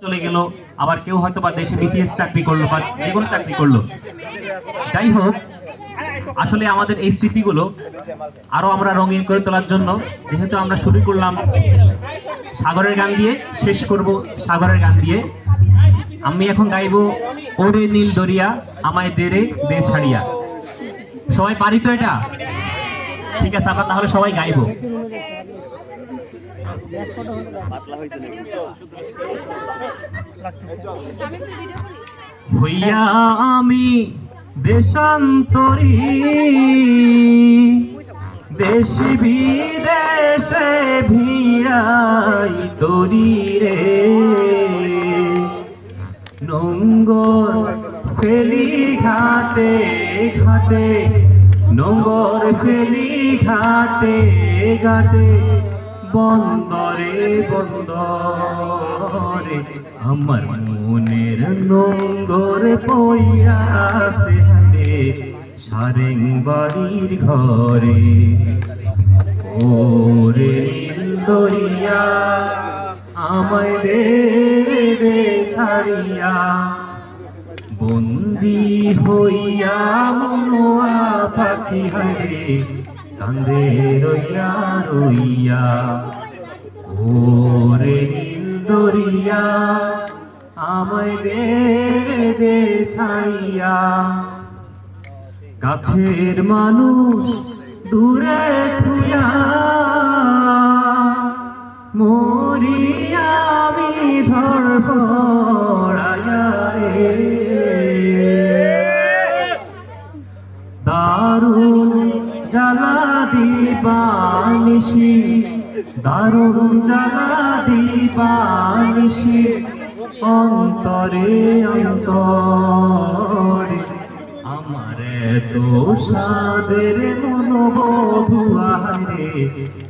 চলে গেল, আবার কেউ হয়তো বা দেশে বিসিএস চাকরি করলো বা যে কোনো চাকরি করলো। যাই হোক, আসলে আমাদের এই স্মৃতিগুলো আরো আমরা রঙিন করে তোলার জন্য, যেহেতু আমরা শুরু করলাম সাগরের গান দিয়ে, শেষ করব সাগরের গান দিয়ে। আমি এখন গাইবো ওরে নীল দরিয়া আমায় দেরে দে ছাড়িয়া। সবাই পারি তো এটা? ঠিক আছে, আমরা তাহলে সবাই গাইবো। হইয়া আমি দেশান্তরী, দেশি বিদেশে ভিড়াই তরি রে, নোঙ্গর ফেলি ঘাটে ঘাটে, নোঙ্গর ফেলি ঘাটে ঘাটে, বন্দরে বন্দরে আমার মনের নোঙ্গর পইরাছে হাটে সারেং বাড়ির ঘরে। ওরে নীল দরিয়া আমায় দে দে ছাড়িয়া, বন্দি হইয়া মনোয়া পাখি হারে কান্দে রইয়া রইয়া। ওরে নীল দরিয়া আমায় দে দে ছাড়িয়া, কাছের মানুষ দূরে থুয়া মরি আমি ধরপড়ায়া রে। দারুণ জ্বালা দিবানিশি, দারুণ জ্বালা দিবানিশি, অন্তরে অন্তরে আমার তো সাদের মনোবধু আহারে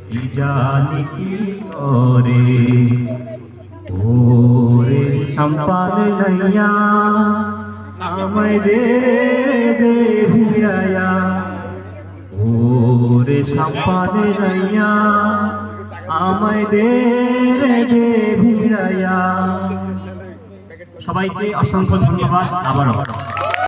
কি জানি কি করে। ওরে সম্পান নাইয়া আমায় দে দে ভিড়ায়া, ওরে সম্পান নাইয়া আমায় দে দে ভিড়ায়া। সবাইকে অসংখ্য ধন্যবাদ আবারও।